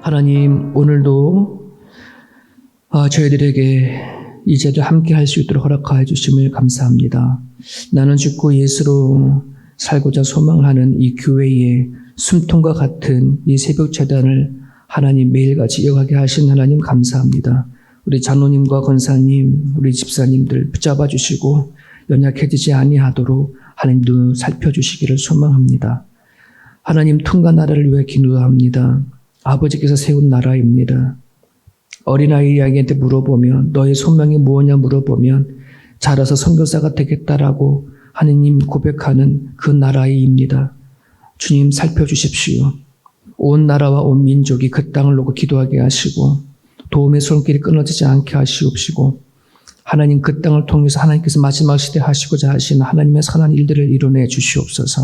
하나님, 오늘도 저희들에게 이 제도 함께 할 수 있도록 허락하여 주심을 감사합니다. 나는 죽고 예수로 살고자 소망하는 이 교회의 숨통과 같은 이 새벽 재단을 하나님 매일같이 이어가게 하신 하나님 감사합니다. 우리 장로님과 권사님, 우리 집사님들 붙잡아 주시고 연약해지지 아니하도록 하나님도 살펴주시기를 소망합니다. 하나님 통과 나라를 위해 기도합니다. 아버지께서 세운 나라입니다. 어린아이에게 물어보면 너의 소명이 무엇냐 물어보면 자라서 선교사가 되겠다라고 하느님 고백하는 그 나라입니다. 주님 살펴주십시오. 온 나라와 온 민족이 그 땅을 놓고 기도하게 하시고 도움의 손길이 끊어지지 않게 하시옵시고 하나님 그 땅을 통해서 하나님께서 마지막 시대 하시고자 하시는 하나님의 선한 일들을 이뤄내 주시옵소서.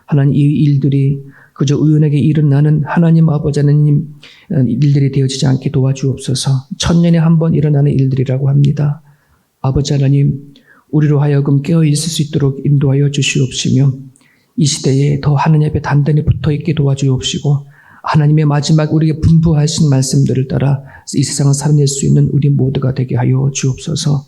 하나님 이 일들이 그저 우연하게 일어나는 하나님 아버지 하나님 일들이 되어지지 않게 도와주옵소서. 천년에 한 번 일어나는 일들이라고 합니다. 아버지 하나님 우리로 하여금 깨어 있을 수 있도록 인도하여 주시옵시며 이 시대에 더 하나님 앞에 단단히 붙어있게 도와주옵시고 하나님의 마지막 우리에게 분부하신 말씀들을 따라 이 세상을 살아낼 수 있는 우리 모두가 되게 하여 주옵소서.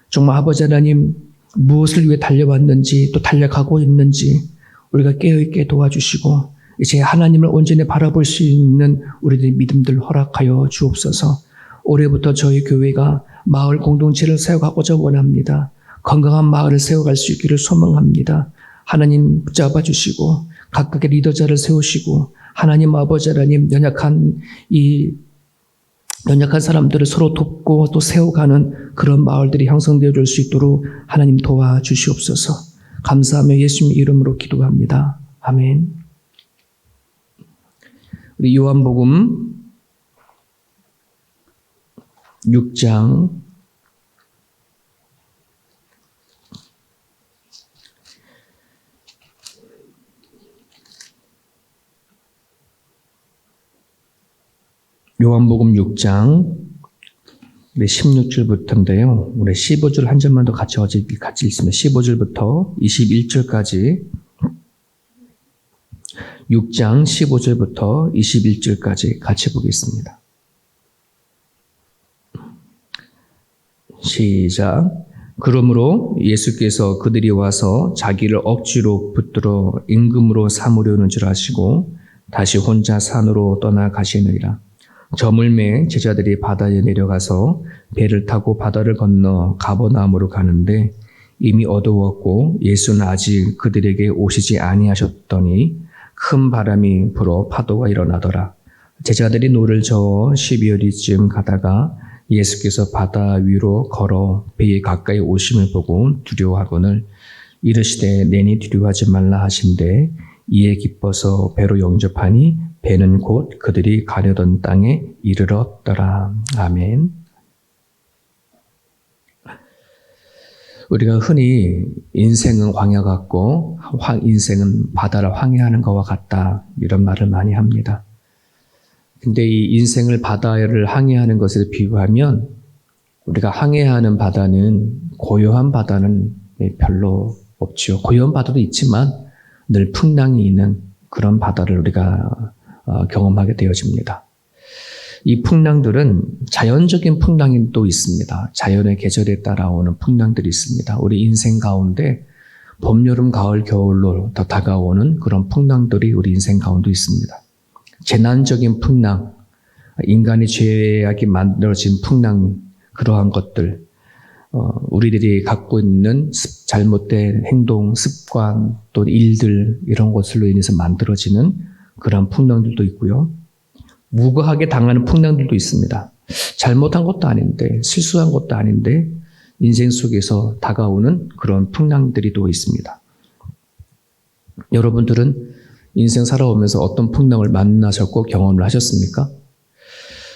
정말 아버지 하나님 무엇을 위해 달려왔는지 또 달려가고 있는지 우리가 깨어있게 도와주시고 이제 하나님을 온전히 바라볼 수 있는 우리들의 믿음들 허락하여 주옵소서. 올해부터 저희 교회가 마을 공동체를 세워가고자 원합니다. 건강한 마을을 세워갈 수 있기를 소망합니다. 하나님 붙잡아 주시고 각각의 리더자를 세우시고 하나님 아버지 하나님 연약한 사람들을 서로 돕고 또 세워가는 그런 마을들이 형성되어 줄 수 있도록 하나님 도와주시옵소서. 감사하며 예수님 이름으로 기도합니다. 아멘. 우리 요한복음 6장 16절부터인데요. 우리 15절 한 절만 더 같이 읽습니다. 15절부터 21절까지 6장 15절부터 21절까지 같이 보겠습니다. 시작. 그러므로 예수께서 그들이 와서 자기를 억지로 붙들어 임금으로 삼으려는 줄 아시고 다시 혼자 산으로 떠나가시느니라. 저물매 제자들이 바다에 내려가서 배를 타고 바다를 건너 가버나움으로 가는데 이미 어두웠고 예수는 아직 그들에게 오시지 아니하셨더니 큰 바람이 불어 파도가 일어나더라. 제자들이 노를 저어 12여리쯤 가다가 예수께서 바다 위로 걸어 배에 가까이 오심을 보고 두려워하거늘 이르시되 내니 두려워하지 말라 하신대 이에 기뻐서 배로 영접하니 배는 곧 그들이 가려던 땅에 이르렀더라. 아멘. 우리가 흔히 인생은 광야 같고 인생은 바다를 항해하는 것과 같다 이런 말을 많이 합니다. 근데 이 인생을 바다를 항해하는 것에 비유하면 우리가 항해하는 바다는 고요한 바다는 별로 없지요. 고요한 바다도 있지만 늘 풍랑이 있는 그런 바다를 우리가 경험하게 되어집니다. 이 풍랑들은 자연적인 풍랑이 또 있습니다. 자연의 계절에 따라오는 풍랑들이 있습니다. 우리 인생 가운데 봄, 여름, 가을, 겨울로 더 다가오는 그런 풍랑들이 우리 인생 가운데 있습니다. 재난적인 풍랑, 인간의 죄악이 만들어진 풍랑, 그러한 것들, 우리들이 갖고 있는 잘못된 행동, 습관, 또 일들 이런 것들로 인해서 만들어지는 그런 풍랑들도 있고요. 무고하게 당하는 풍랑들도 있습니다. 잘못한 것도 아닌데 실수한 것도 아닌데 인생 속에서 다가오는 그런 풍랑들이 또 있습니다. 여러분들은 인생 살아오면서 어떤 풍랑을 만나셨고 경험을 하셨습니까?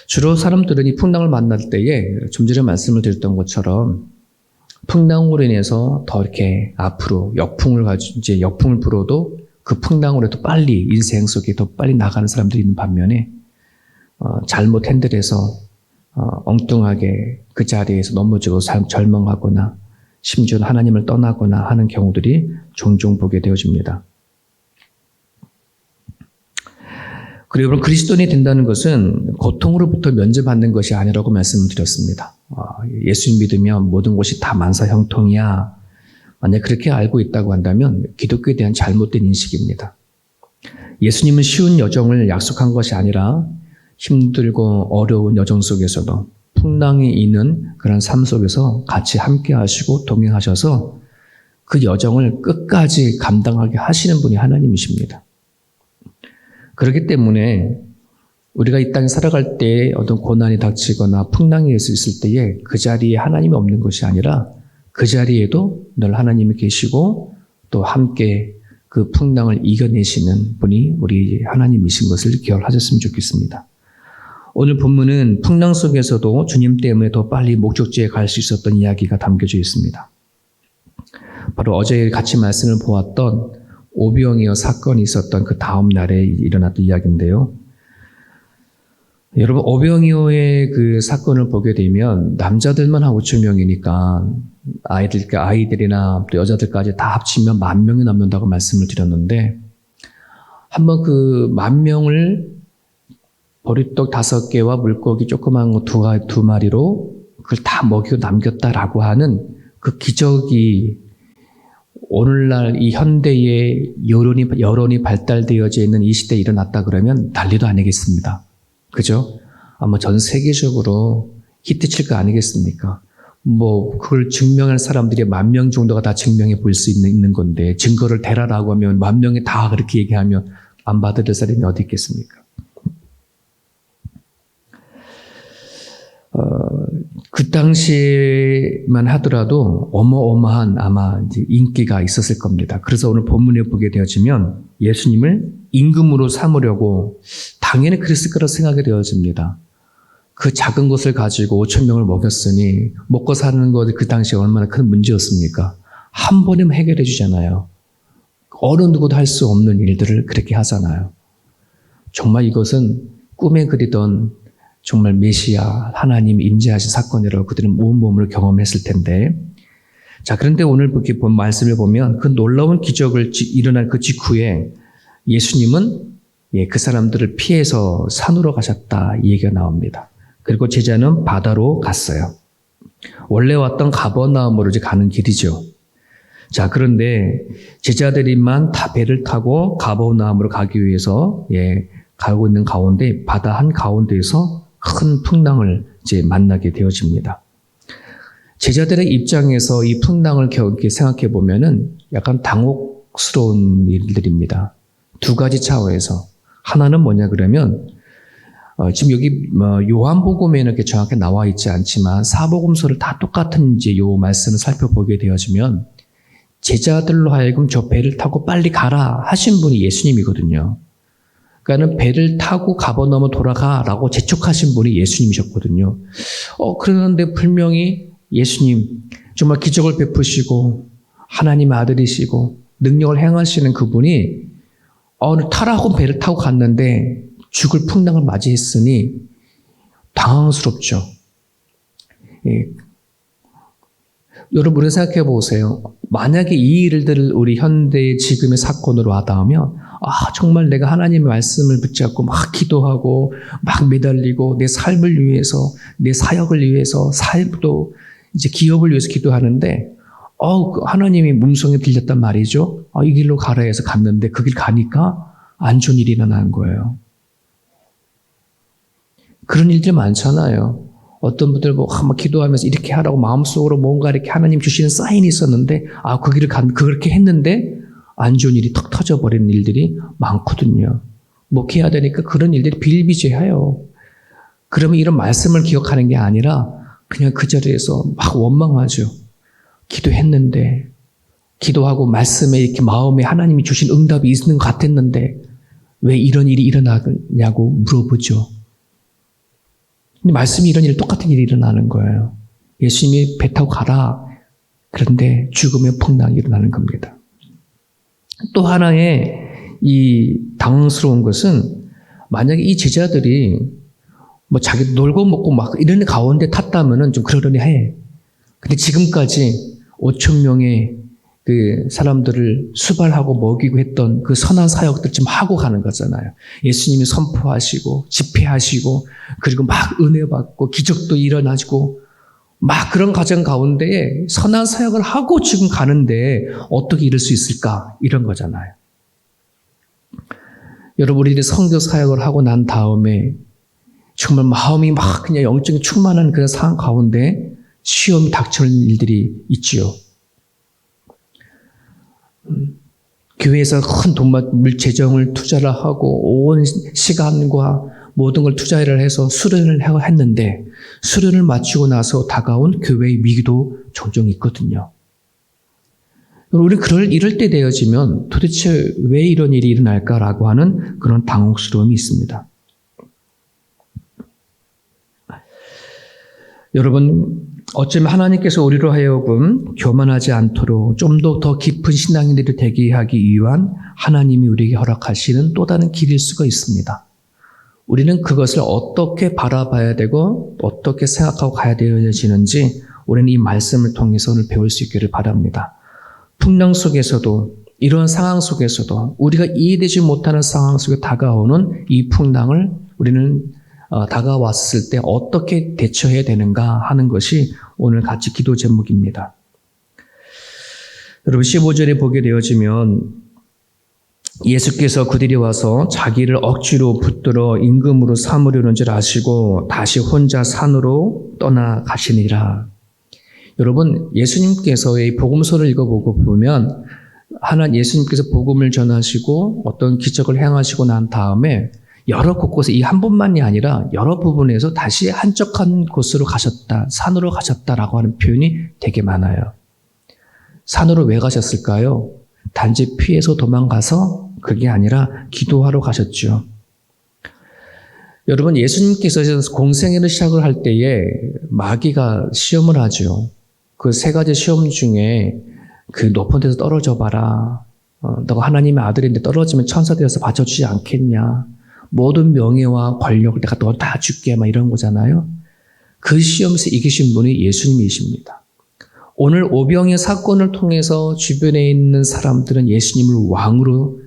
주로 사람들은 이 풍랑을 만날 때에 좀 전에 말씀을 드렸던 것처럼 풍랑으로 인해서 더 이렇게 앞으로 역풍을 불어도 그 풍랑으로 더 빨리 인생 속에 더 빨리 나가는 사람들이 있는 반면에 잘못 핸들해서 엉뚱하게 그 자리에서 넘어지고 절망하거나 심지어는 하나님을 떠나거나 하는 경우들이 종종 보게 되어집니다. 그리고 여러분, 그리스도인이 된다는 것은 고통으로부터 면제받는 것이 아니라고 말씀을 드렸습니다. 예수님 믿으면 모든 것이 다 만사 형통이야. 만약 그렇게 알고 있다고 한다면 기독교에 대한 잘못된 인식입니다. 예수님은 쉬운 여정을 약속한 것이 아니라 힘들고 어려운 여정 속에서도 풍랑이 있는 그런 삶 속에서 같이 함께 하시고 동행하셔서 그 여정을 끝까지 감당하게 하시는 분이 하나님이십니다. 그렇기 때문에 우리가 이 땅에 살아갈 때 어떤 고난이 닥치거나 풍랑이 있을 때에 그 자리에 하나님이 없는 것이 아니라 그 자리에도 늘 하나님이 계시고 또 함께 그 풍랑을 이겨내시는 분이 우리 하나님이신 것을 기억하셨으면 좋겠습니다. 오늘 본문은 풍랑 속에서도 주님 때문에 더 빨리 목적지에 갈 수 있었던 이야기가 담겨져 있습니다. 바로 어제 같이 말씀을 보았던 오병이어 사건이 있었던 그 다음 날에 일어났던 이야기인데요. 여러분, 오병이어의 그 사건을 보게 되면 남자들만 한 5천 명이니까 아이들이나 또 여자들까지 다 합치면 10,000명이 넘는다고 말씀을 드렸는데, 한번 그 10,000명을 보리떡 5개와 물고기 조그만 거 2마리로 그걸 다 먹이고 남겼다라고 하는 그 기적이 오늘날 이 현대의 여론이 발달되어져 있는 이 시대에 일어났다 그러면 난리도 아니겠습니다. 그죠? 아마 전 세계적으로 히트칠 거 아니겠습니까? 그걸 증명할 사람들이 10,000명 정도가 다 증명해 볼 수 있는 건데, 증거를 대라라고 하면 10,000명이 다 그렇게 얘기하면 안 받아들 사람이 어디 있겠습니까? 그 당시에만 하더라도 어마어마한 아마 이제 인기가 있었을 겁니다. 그래서 오늘 본문에 보게 되어지면 예수님을 임금으로 삼으려고 당연히 그랬을 거라 생각이 되어집니다. 그 작은 것을 가지고 5,000명을 먹였으니 먹고 사는 것 그 당시에 얼마나 큰 문제였습니까? 한 번이면 해결해 주잖아요. 어느 누구도 할 수 없는 일들을 그렇게 하잖아요. 정말 이것은 꿈에 그리던 정말 메시아 하나님이 임재하신 사건이라고 그들은 온몸으로 경험했을 텐데, 자, 그런데 오늘 이렇게 본 말씀을 보면 그 놀라운 기적을 일어난 그 직후에 예수님은 그 사람들을 피해서 산으로 가셨다 이 얘기가 나옵니다. 그리고 제자는 바다로 갔어요. 원래 왔던 가버나움으로 이제 가는 길이죠. 자, 그런데 제자들이만 다 배를 타고 가버나움으로 가기 위해서 가고 있는 가운데 바다 한 가운데에서 큰 풍랑을 이제 만나게 되어집니다. 제자들의 입장에서 이 풍랑을 이렇게 생각해 보면은 약간 당혹스러운 일들입니다. 두 가지 차원에서. 하나는 뭐냐 그러면, 지금 여기 요한복음에는 이렇게 정확히 나와 있지 않지만 사복음서를 다 똑같은 이제 요 말씀을 살펴보게 되어지면 제자들로 하여금 저 배를 타고 빨리 가라 하신 분이 예수님이거든요. 그러니까는 배를 타고 가버나움으로 돌아가라고 재촉하신 분이 예수님이셨거든요. 그런데 분명히 예수님, 정말 기적을 베푸시고 하나님의 아들이시고 능력을 행하시는 그분이 타라고 배를 타고 갔는데 죽을 풍랑을 맞이했으니 당황스럽죠. 여러분, 우리 생각해 보세요. 만약에 이 일들을 우리 현대의 지금의 사건으로 와닿으면 정말 내가 하나님의 말씀을 붙잡고 막 기도하고 막 매달리고 내 삶을 위해서, 내 사역을 위해서, 사역도 이제 기업을 위해서 기도하는데 하나님이 음성이 들렸단 말이죠. 이 길로 가라 해서 갔는데 그 길 가니까 안 좋은 일이 일어나는 거예요. 그런 일들 많잖아요. 어떤 분들 막 기도하면서 이렇게 하라고 마음속으로 뭔가 이렇게 하나님 주시는 사인이 있었는데 그 길을 그렇게 했는데 안 좋은 일이 턱 터져버리는 일들이 많거든요. 목회해야 되니까 그런 일들이 비일비재해요. 그러면 이런 말씀을 기억하는 게 아니라 그냥 그 자리에서 막 원망하죠. 기도했는데, 기도하고 말씀에 이렇게 마음에 하나님이 주신 응답이 있는 것 같았는데 왜 이런 일이 일어나냐고 물어보죠. 근데 말씀이 이런 일, 똑같은 일이 일어나는 거예요. 예수님이 배 타고 가라. 그런데 죽음의 풍랑이 일어나는 겁니다. 또 하나의 이 당황스러운 것은 만약에 이 제자들이 자기 놀고 먹고 막 이런 가운데 탔다면은 좀 그러려니 해. 근데 지금까지 5,000명의 그 사람들을 수발하고 먹이고 했던 그 선한 사역들 지금 하고 가는 거잖아요. 예수님이 선포하시고 집회하시고 그리고 막 은혜 받고 기적도 일어나시고 막 그런 과정 가운데에 선한 사역을 하고 지금 가는데 어떻게 이럴 수 있을까? 이런 거잖아요. 여러분, 우리들이 선교 사역을 하고 난 다음에 정말 마음이 막 그냥 영적인 충만한 그런 상황 가운데 시험이 닥치는 일들이 있지요. 교회에서 큰 돈물 재정을 투자를 하고 온 시간과 모든 걸 투자를 해서 수련을 했는데 수련을 마치고 나서 다가온 교회의 위기도 종종 있거든요. 우리 이럴 때 되어지면 도대체 왜 이런 일이 일어날까라고 하는 그런 당혹스러움이 있습니다. 여러분, 어쩌면 하나님께서 우리로 하여금 교만하지 않도록 좀 더 깊은 신앙인들이 되게 하기 위한 하나님이 우리에게 허락하시는 또 다른 길일 수가 있습니다. 우리는 그것을 어떻게 바라봐야 되고 어떻게 생각하고 가야 되어지는지 우리는 이 말씀을 통해서 오늘 배울 수 있기를 바랍니다. 풍랑 속에서도 이런 상황 속에서도 우리가 이해되지 못하는 상황 속에 다가오는 이 풍랑을 우리는 다가왔을 때 어떻게 대처해야 되는가 하는 것이 오늘 같이 기도 제목입니다. 여러분 15절에 보게 되어지면 예수께서 그들이 와서 자기를 억지로 붙들어 임금으로 삼으려는 줄 아시고 다시 혼자 산으로 떠나가시니라. 여러분 예수님께서 이 복음서를 읽어보고 보면 예수님께서 복음을 전하시고 어떤 기적을 행하시고 난 다음에 여러 곳곳에 이 한 번만이 아니라 여러 부분에서 다시 한적한 곳으로 가셨다, 산으로 가셨다라고 하는 표현이 되게 많아요. 산으로 왜 가셨을까요? 단지 피해서 도망가서 그게 아니라 기도하러 가셨죠. 여러분 예수님께서 공생애를 시작을 할 때에 마귀가 시험을 하죠. 그 세 가지 시험 중에 그 높은 데서 떨어져 봐라. 너가 하나님의 아들인데 떨어지면 천사 되어서 받쳐주지 않겠냐. 모든 명예와 권력을 내가 너 다 줄게 막 이런 거잖아요. 그 시험에서 이기신 분이 예수님이십니다. 오늘 오병이어 사건을 통해서 주변에 있는 사람들은 예수님을 왕으로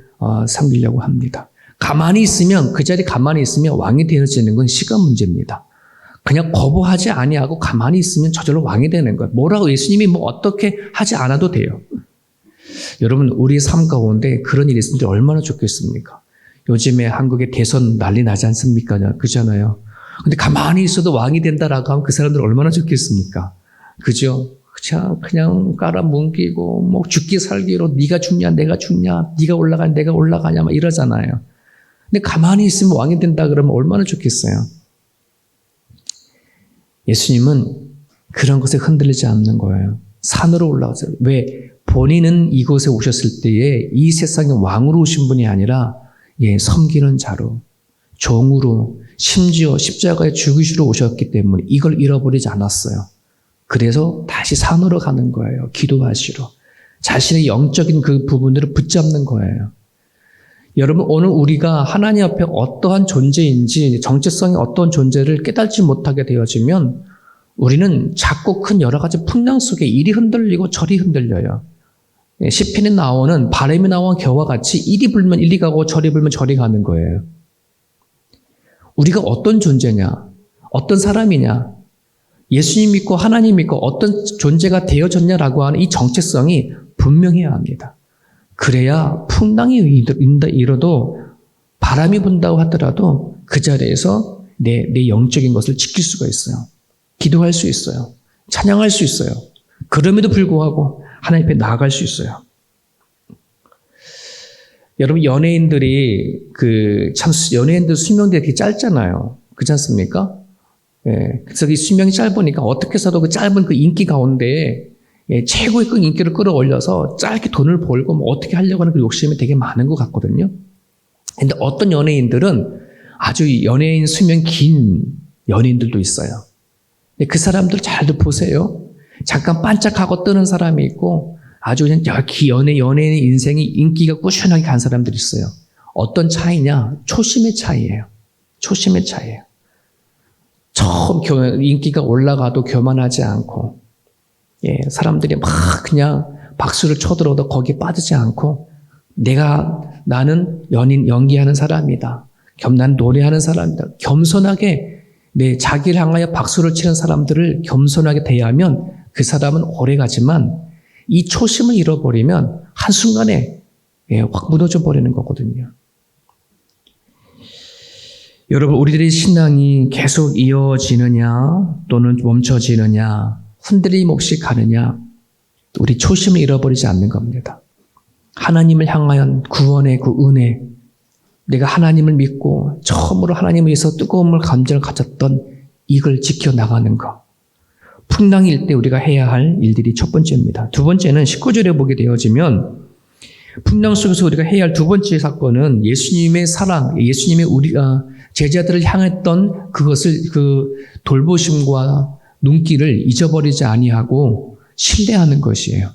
삼기려고 합니다. 가만히 있으면 그 자리에 가만히 있으면 왕이 되어지는 건 시간 문제입니다. 그냥 거부하지 아니하고 가만히 있으면 저절로 왕이 되는 거예요. 뭐라고 예수님이 뭐 어떻게 하지 않아도 돼요. 여러분 우리의 삶 가운데 그런 일이 있으면 얼마나 좋겠습니까? 요즘에 한국에 대선 난리 나지 않습니까? 그잖아요. 근데 가만히 있어도 왕이 된다라고 하면 그 사람들 얼마나 좋겠습니까? 그죠? 그냥 깔아뭉개고 뭐 죽기 살기로 네가 죽냐 내가 죽냐 네가 올라가냐 내가 올라가냐 막 이러잖아요. 근데 가만히 있으면 왕이 된다 그러면 얼마나 좋겠어요. 예수님은 그런 것에 흔들리지 않는 거예요. 산으로 올라가서 왜? 본인은 이곳에 오셨을 때에 이 세상의 왕으로 오신 분이 아니라 섬기는 자로, 종으로, 심지어 십자가에 죽으시러 오셨기 때문에 이걸 잃어버리지 않았어요. 그래서 다시 산으로 가는 거예요. 기도하시러. 자신의 영적인 그 부분들을 붙잡는 거예요. 여러분 오늘 우리가 하나님 앞에 어떠한 존재인지 정체성이 어떤 존재를 깨닫지 못하게 되어지면 우리는 작고 큰 여러 가지 풍랑 속에 이리 흔들리고 저리 흔들려요. 시편에 나오는 바람이 나와 겨와 같이 이리 불면 이리 가고 저리 불면 저리 가는 거예요. 우리가 어떤 존재냐, 어떤 사람이냐, 예수님 믿고 하나님 믿고 어떤 존재가 되어졌냐라고 하는 이 정체성이 분명해야 합니다. 그래야 풍랑이 일어도 바람이 분다고 하더라도 그 자리에서 내 영적인 것을 지킬 수가 있어요. 기도할 수 있어요. 찬양할 수 있어요. 그럼에도 불구하고 하나님 앞에 나아갈 수 있어요. 여러분 연예인들이 연예인들 수명들이 되게 짧잖아요. 그렇지 않습니까? 그래서 이 수명이 짧으니까 어떻게 해서도 그 짧은 그 인기 가운데 최고의 그 인기를 끌어올려서 짧게 돈을 벌고 뭐 어떻게 하려고 하는 그 욕심이 되게 많은 것 같거든요. 근데 어떤 연예인들은 아주 연예인 수명 긴 연예인들도 있어요. 근데 그 사람들 잘도 보세요. 잠깐 반짝하고 뜨는 사람이 있고 아주 그냥 연예인의 인생이 인기가 꾸준하게 간 사람들이 있어요. 어떤 차이냐? 초심의 차이예요. 초심의 차이예요. 처음 인기가 올라가도 교만하지 않고 사람들이 막 그냥 박수를 쳐들어도 거기에 빠지지 않고 나는 연기하는 사람이다. 난 노래하는 사람이다. 겸손하게 자기를 향하여 박수를 치는 사람들을 겸손하게 대하면 그 사람은 오래가지만 이 초심을 잃어버리면 한순간에 확 무너져 버리는 거거든요. 여러분, 우리들의 신앙이 계속 이어지느냐 또는 멈춰지느냐, 흔들림 없이 가느냐, 우리 초심을 잃어버리지 않는 겁니다. 하나님을 향한 구원의 그 은혜, 내가 하나님을 믿고 처음으로 하나님을 위해서 뜨거운 감정을 가졌던 이걸 지켜나가는 것. 풍랑일 때 우리가 해야 할 일들이 첫 번째입니다. 두 번째는 19절에 보게 되어지면 풍랑 속에서 우리가 해야 할 두 번째 사건은 예수님의 사랑, 예수님의 우리가 제자들을 향했던 그것을 그 돌보심과 눈길을 잊어버리지 아니하고 신뢰하는 것이에요.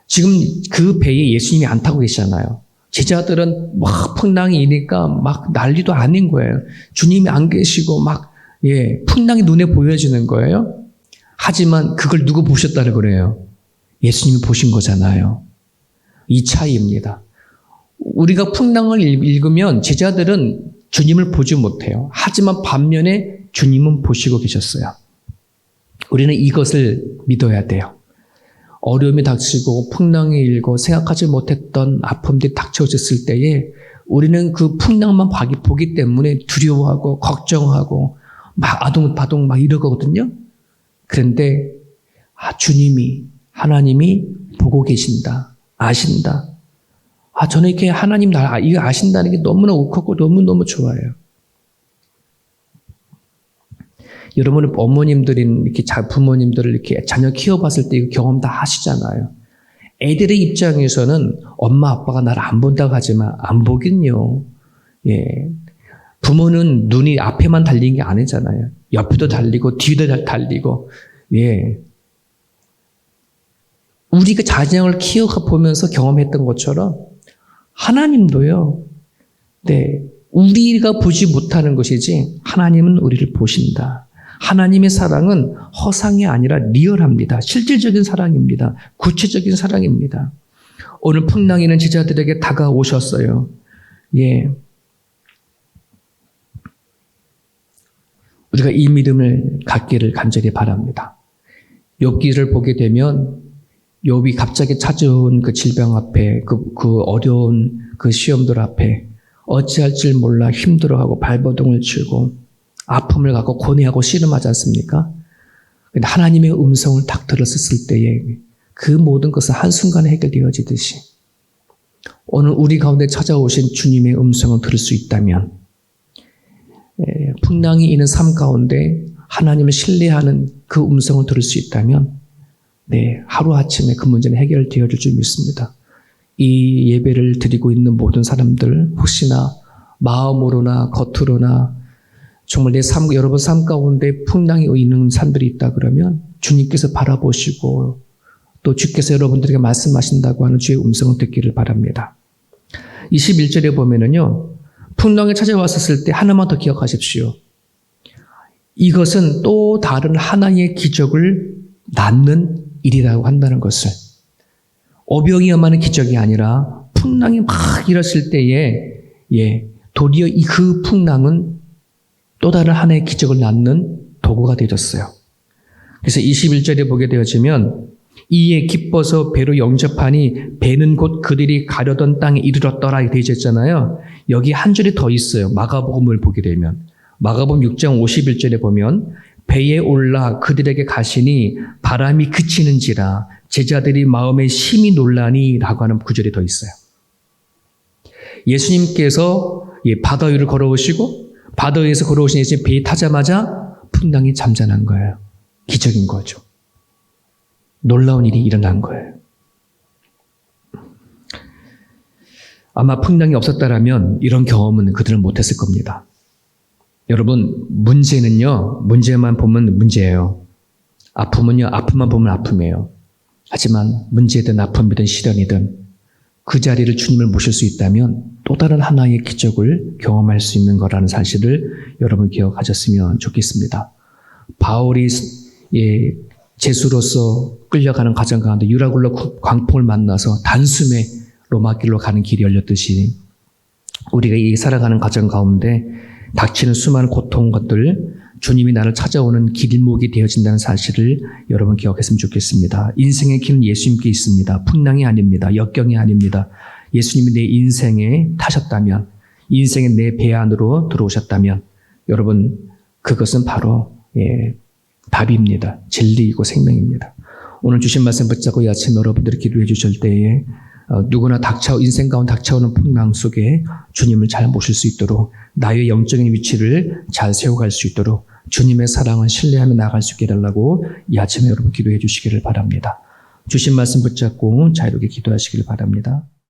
지금 그 배에 예수님이 안 타고 계시잖아요. 제자들은 막 풍랑이 이니까 막 난리도 아닌 거예요. 주님이 안 계시고 풍랑이 눈에 보여지는 거예요. 하지만 그걸 누구 보셨다는 그래요? 예수님이 보신 거잖아요. 이 차이입니다. 우리가 풍랑을 읽으면 제자들은 주님을 보지 못해요. 하지만 반면에 주님은 보시고 계셨어요. 우리는 이것을 믿어야 돼요. 어려움이 닥치고 풍랑이 일고 생각하지 못했던 아픔들이 닥쳐졌을 때에 우리는 그 풍랑만 보기 때문에 두려워하고 걱정하고 막 아동바동 막 이러거든요. 그런데 주님이, 하나님이 보고 계신다, 아신다. 저는 이렇게 하나님 이거 아신다는 게 너무나 욱하고 너무너무 좋아요. 여러분은 어머님들인 이렇게 부모님들을 이렇게 자녀 키워봤을 때 이거 경험 다 하시잖아요. 애들의 입장에서는 엄마 아빠가 나를 안 본다고 하지만 안 보긴요. 부모는 눈이 앞에만 달린 게 아니잖아요. 옆에도 달리고 뒤에도 달리고. 우리가 자녀를 키워보면서 경험했던 것처럼 하나님도요. 우리가 보지 못하는 것이지 하나님은 우리를 보신다. 하나님의 사랑은 허상이 아니라 리얼합니다. 실질적인 사랑입니다. 구체적인 사랑입니다. 오늘 풍랑이는 제자들에게 다가오셨어요. 우리가 이 믿음을 갖기를 간절히 바랍니다. 욥기를 보게 되면 욥이 갑자기 찾아온 그 질병 앞에 그 어려운 그 시험들 앞에 어찌할 줄 몰라 힘들어하고 발버둥을 치고 아픔을 갖고 고뇌하고 씨름하지 않습니까? 근데 하나님의 음성을 딱 들었을 때에 그 모든 것은 한순간에 해결되어지듯이 오늘 우리 가운데 찾아오신 주님의 음성을 들을 수 있다면 풍랑이 있는 삶 가운데 하나님을 신뢰하는 그 음성을 들을 수 있다면 하루아침에 그 문제는 해결되어질 줄 믿습니다. 이 예배를 드리고 있는 모든 사람들 혹시나 마음으로나 겉으로나 정말 여러분 삶 가운데 풍랑이 있는 사람들이 있다 그러면 주님께서 바라보시고 또 주께서 여러분들에게 말씀하신다고 하는 주의 음성을 듣기를 바랍니다. 21절에 보면은요. 풍랑이 찾아왔었을 때 하나만 더 기억하십시오. 이것은 또 다른 하나의 기적을 낳는 일이라고 한다는 것을. 어병이 엄하는 기적이 아니라 풍랑이 막 일었을 때에 도리어 그 풍랑은 또 다른 하나의 기적을 낳는 도구가 되어졌어요. 그래서 21절에 보게 되어지면 이에 기뻐서 배로 영접하니 배는 곧 그들이 가려던 땅에 이르렀더라 이렇게 되어 있잖아요. 여기 한 줄이 더 있어요. 마가복음을 보게 되면. 마가복음 6장 51절에 보면 배에 올라 그들에게 가시니 바람이 그치는지라 제자들이 마음에 심히 놀라니 라고 하는 구절이 더 있어요. 예수님께서 바다 위를 걸어오시고 바다 위에서 걸어오신 예수님 배에 타자마자 풍랑이 잠잠한 거예요. 기적인 거죠. 놀라운 일이 일어난 거예요. 아마 풍랑이 없었다라면 이런 경험은 그들은 못했을 겁니다. 여러분, 문제만 보면 문제예요. 아픔만 보면 아픔이에요. 하지만 문제든 아픔이든 시련이든 그 자리를 주님을 모실 수 있다면 또 다른 하나의 기적을 경험할 수 있는 거라는 사실을 여러분 기억하셨으면 좋겠습니다. 바울이 제수로서 끌려가는 과정 가운데 유라굴로 광풍을 만나서 단숨에 로마길로 가는 길이 열렸듯이 우리가 이 살아가는 과정 가운데 닥치는 수많은 고통 것들 주님이 나를 찾아오는 길목이 되어진다는 사실을 여러분 기억했으면 좋겠습니다. 인생의 길은 예수님께 있습니다. 풍랑이 아닙니다. 역경이 아닙니다. 예수님이 내 인생에 타셨다면, 인생의 내 배 안으로 들어오셨다면 여러분 그것은 바로 답입니다. 진리이고 생명입니다. 오늘 주신 말씀 붙잡고 이 아침 여러분들이 기도해 주실 때에 누구나 인생 가운데 닥쳐오는 풍랑 속에 주님을 잘 모실 수 있도록 나의 영적인 위치를 잘 세워갈 수 있도록 주님의 사랑을 신뢰하며 나아갈 수 있게 해달라고 이 아침에 여러분 기도해 주시기를 바랍니다. 주신 말씀 붙잡고 자유롭게 기도하시기를 바랍니다.